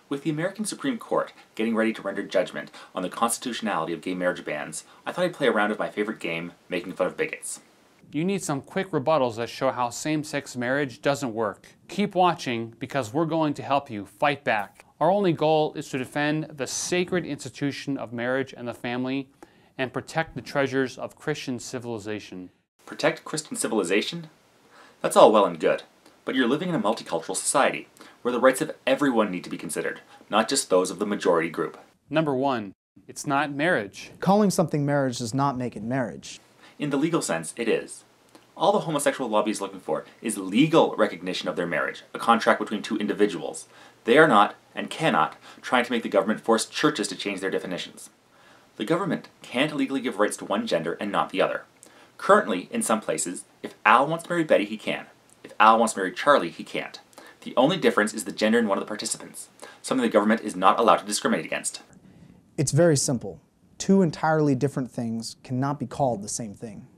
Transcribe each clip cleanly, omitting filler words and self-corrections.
With the American Supreme Court getting ready to render judgment on the constitutionality of gay marriage bans, I thought I'd play around with my favorite game, making fun of bigots. You need some quick rebuttals that show how same-sex marriage doesn't work. Keep watching because we're going to help you fight back. Our only goal is to defend the sacred institution of marriage and the family and protect the treasures of Christian civilization. Protect Christian civilization? That's all well and good, but you're living in a multicultural society where the rights of everyone need to be considered, not just those of the majority group. Number one, it's not marriage. Calling something marriage does not make it marriage. In the legal sense, it is. All the homosexual lobby is looking for is legal recognition of their marriage, a contract between two individuals. They are not, and cannot, trying to make the government force churches to change their definitions. The government can't legally give rights to one gender and not the other. Currently, in some places, if Al wants to marry Betty, he can. If Al wants to marry Charlie, he can't. The only difference is the gender in one of the participants, something the government is not allowed to discriminate against. It's very simple. Two entirely different things cannot be called the same thing.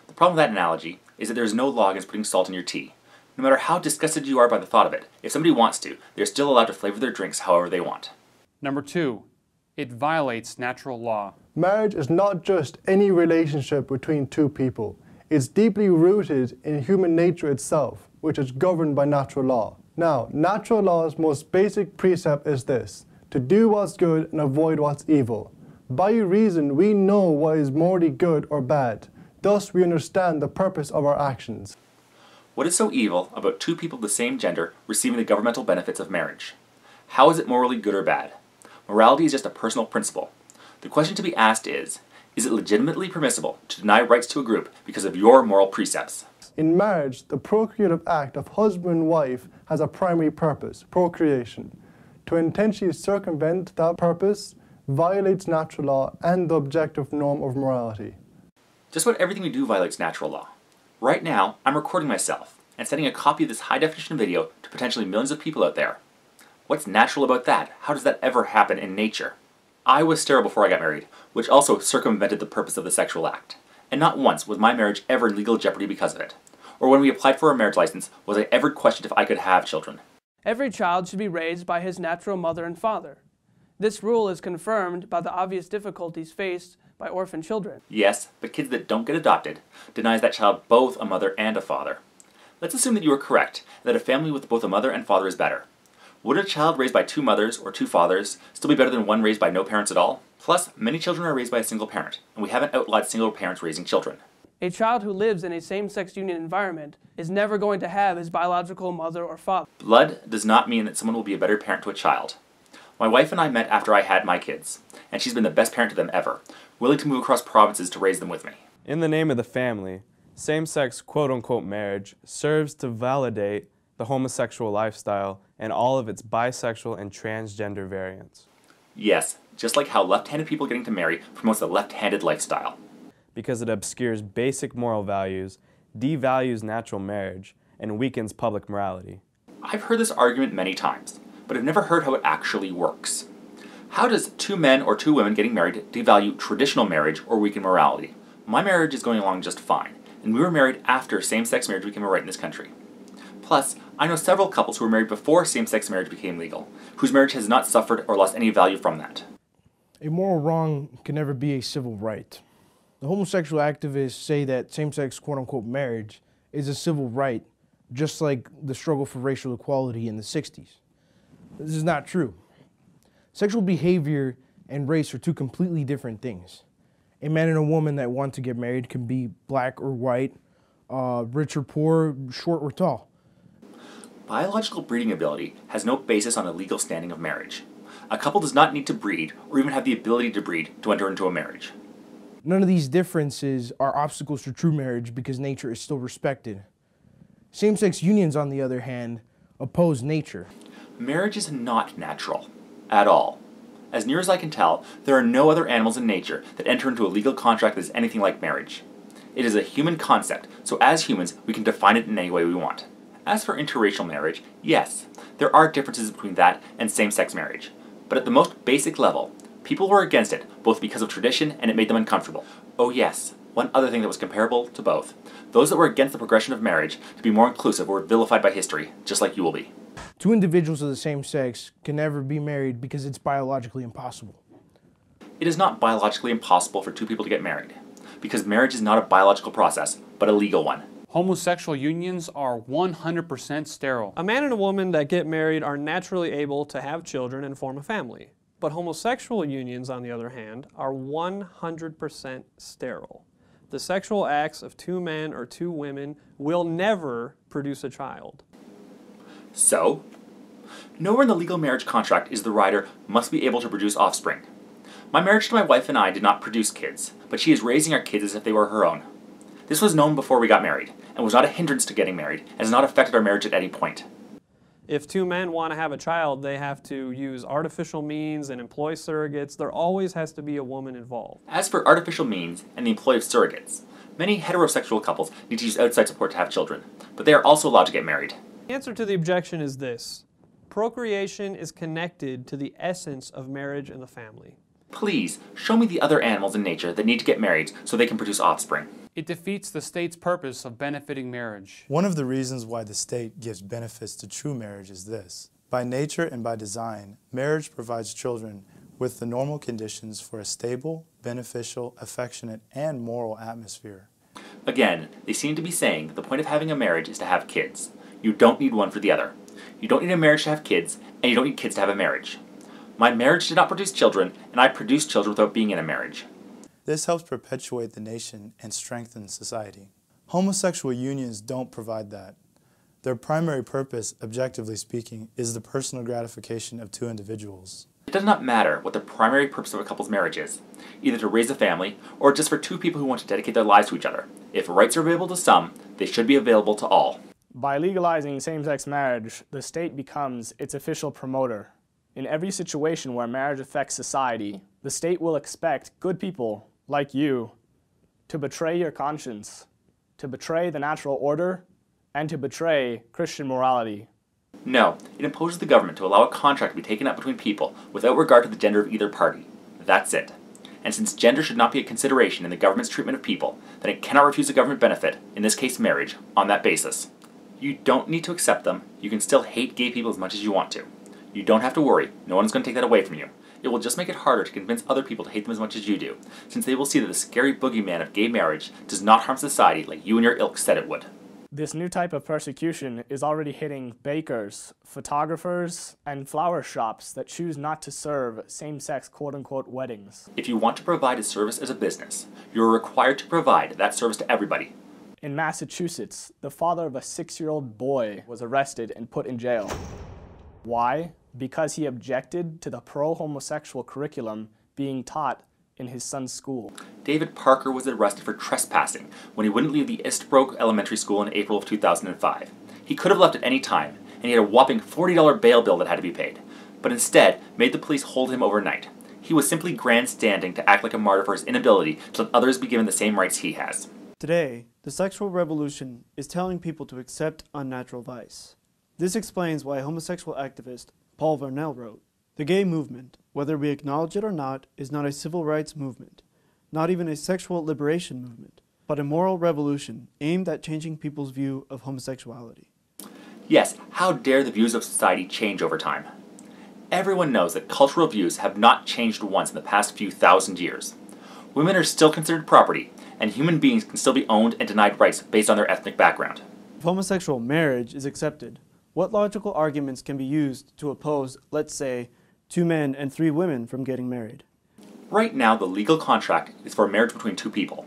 The problem with that analogy is that there is no law against putting salt in your tea. No matter how disgusted you are by the thought of it, if somebody wants to, they're still allowed to flavor their drinks however they want. Number two, it violates natural law. Marriage is not just any relationship between two people. It's deeply rooted in human nature itself, which is governed by natural law. Now, natural law's most basic precept is this: to do what's good and avoid what's evil. By reason, we know what is morally good or bad. Thus, we understand the purpose of our actions. What is so evil about two people of the same gender receiving the governmental benefits of marriage? How is it morally good or bad? Morality is just a personal principle. The question to be asked is it legitimately permissible to deny rights to a group because of your moral precepts? In marriage, the procreative act of husband and wife has a primary purpose, procreation. To intentionally circumvent that purpose violates natural law and the objective norm of morality. Just about everything we do violates natural law. Right now, I'm recording myself and sending a copy of this high-definition video to potentially millions of people out there. What's natural about that? How does that ever happen in nature? I was sterile before I got married, which also circumvented the purpose of the sexual act. And not once was my marriage ever in legal jeopardy because of it. Or when we applied for a marriage license, was I ever questioned if I could have children. Every child should be raised by his natural mother and father. This rule is confirmed by the obvious difficulties faced by orphan children. Yes, but kids that don't get adopted denies that child both a mother and a father. Let's assume that you are correct, and that a family with both a mother and father is better. Would a child raised by two mothers or two fathers still be better than one raised by no parents at all? Plus, many children are raised by a single parent, and we haven't outlawed single parents raising children. A child who lives in a same-sex union environment is never going to have his biological mother or father. Blood does not mean that someone will be a better parent to a child. My wife and I met after I had my kids, and she's been the best parent to them ever, willing to move across provinces to raise them with me. In the name of the family, same-sex quote-unquote marriage serves to validate the homosexual lifestyle and all of its bisexual and transgender variants. Yes, just like how left-handed people getting to marry promotes the left-handed lifestyle. Because it obscures basic moral values, devalues natural marriage, and weakens public morality. I've heard this argument many times, but I've never heard how it actually works. How does two men or two women getting married devalue traditional marriage or weaken morality? My marriage is going along just fine, and we were married after same-sex marriage became a right in this country. Plus, I know several couples who were married before same-sex marriage became legal, whose marriage has not suffered or lost any value from that. A moral wrong can never be a civil right. The homosexual activists say that same-sex quote-unquote marriage is a civil right, just like the struggle for racial equality in the 60s. This is not true. Sexual behavior and race are two completely different things. A man and a woman that want to get married can be black or white, rich or poor, short or tall. Biological breeding ability has no basis on a legal standing of marriage. A couple does not need to breed or even have the ability to breed to enter into a marriage. None of these differences are obstacles to true marriage because nature is still respected. Same-sex unions, on the other hand, oppose nature. Marriage is not natural. At all. As near as I can tell, there are no other animals in nature that enter into a legal contract that is anything like marriage. It is a human concept, so as humans, we can define it in any way we want. As for interracial marriage, yes, there are differences between that and same-sex marriage. But at the most basic level, people were against it, both because of tradition and it made them uncomfortable. Oh yes, one other thing that was comparable to both. Those that were against the progression of marriage to be more inclusive were vilified by history, just like you will be. Two individuals of the same sex can never be married because it's biologically impossible. It is not biologically impossible for two people to get married, because marriage is not a biological process, but a legal one. Homosexual unions are 100% sterile. A man and a woman that get married are naturally able to have children and form a family. But homosexual unions, on the other hand, are 100% sterile. The sexual acts of two men or two women will never produce a child. So, nowhere in the legal marriage contract is the rider must be able to produce offspring. My marriage to my wife and I did not produce kids, but she is raising our kids as if they were her own. This was known before we got married, and was not a hindrance to getting married, and has not affected our marriage at any point. If two men want to have a child, they have to use artificial means and employ surrogates. There always has to be a woman involved. As for artificial means and the employ of surrogates, many heterosexual couples need to use outside support to have children, but they are also allowed to get married. The answer to the objection is this: procreation is connected to the essence of marriage and the family. Please, show me the other animals in nature that need to get married so they can produce offspring. It defeats the state's purpose of benefiting marriage. One of the reasons why the state gives benefits to true marriage is this. By nature and by design, marriage provides children with the normal conditions for a stable, beneficial, affectionate, and moral atmosphere. Again, they seem to be saying that the point of having a marriage is to have kids. You don't need one for the other. You don't need a marriage to have kids, and you don't need kids to have a marriage. My marriage did not produce children, and I produced children without being in a marriage. This helps perpetuate the nation and strengthen society. Homosexual unions don't provide that. Their primary purpose, objectively speaking, is the personal gratification of two individuals. It does not matter what the primary purpose of a couple's marriage is, either to raise a family or just for two people who want to dedicate their lives to each other. If rights are available to some, they should be available to all. By legalizing same-sex marriage, the state becomes its official promoter. In every situation where marriage affects society, the state will expect good people, like you, to betray your conscience, to betray the natural order, and to betray Christian morality. No, it imposes the government to allow a contract to be taken up between people without regard to the gender of either party. That's it. And since gender should not be a consideration in the government's treatment of people, then it cannot refuse a government benefit, in this case marriage, on that basis. You don't need to accept them. You can still hate gay people as much as you want to. You don't have to worry. No one's going to take that away from you. It will just make it harder to convince other people to hate them as much as you do, since they will see that the scary boogeyman of gay marriage does not harm society like you and your ilk said it would. This new type of persecution is already hitting bakers, photographers, and flower shops that choose not to serve same-sex quote-unquote weddings. If you want to provide a service as a business, you are required to provide that service to everybody. In Massachusetts, the father of a 6-year-old boy was arrested and put in jail. Why? Because he objected to the pro-homosexual curriculum being taught in his son's school. David Parker was arrested for trespassing when he wouldn't leave the Eastbrook Elementary School in April of 2005. He could have left at any time, and he had a whopping $40 bail bill that had to be paid, but instead made the police hold him overnight. He was simply grandstanding to act like a martyr for his inability to let others be given the same rights he has. Today, the sexual revolution is telling people to accept unnatural vice. This explains why homosexual activist Paul Varnell wrote, "The gay movement, whether we acknowledge it or not, is not a civil rights movement, not even a sexual liberation movement, but a moral revolution aimed at changing people's view of homosexuality." Yes, how dare the views of society change over time? Everyone knows that cultural views have not changed once in the past few thousand years. Women are still considered property, and human beings can still be owned and denied rights based on their ethnic background. If homosexual marriage is accepted, what logical arguments can be used to oppose, let's say, 2 men and 3 women from getting married? Right now, the legal contract is for marriage between 2 people.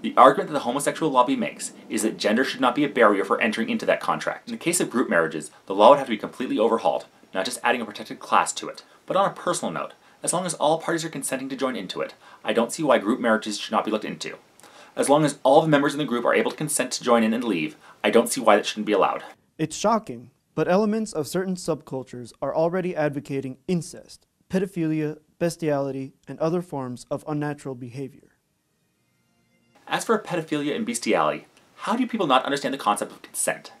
The argument that the homosexual lobby makes is that gender should not be a barrier for entering into that contract. In the case of group marriages, the law would have to be completely overhauled, not just adding a protected class to it. But on a personal note, as long as all parties are consenting to join into it, I don't see why group marriages should not be looked into. As long as all the members in the group are able to consent to join in and leave, I don't see why that shouldn't be allowed. It's shocking, but elements of certain subcultures are already advocating incest, pedophilia, bestiality, and other forms of unnatural behavior. As for pedophilia and bestiality, how do people not understand the concept of consent?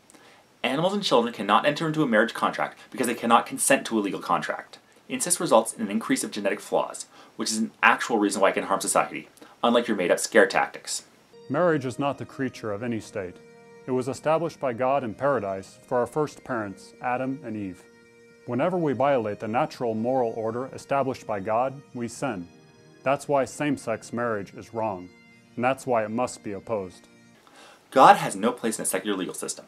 Animals and children cannot enter into a marriage contract because they cannot consent to a legal contract. Incest results in an increase of genetic flaws, which is an actual reason why it can harm society, unlike your made-up scare tactics. Marriage is not the creature of any state. It was established by God in paradise for our first parents, Adam and Eve. Whenever we violate the natural moral order established by God, we sin. That's why same-sex marriage is wrong, and that's why it must be opposed. God has no place in a secular legal system.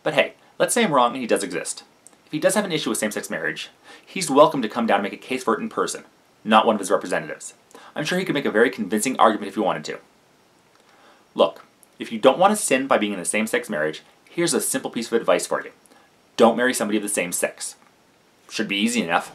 But hey, let's say I'm wrong and he does exist. If he does have an issue with same-sex marriage, he's welcome to come down and make a case for it in person, not one of his representatives. I'm sure he could make a very convincing argument if he wanted to. Look, if you don't want to sin by being in a same-sex marriage, here's a simple piece of advice for you. Don't marry somebody of the same sex. Should be easy enough.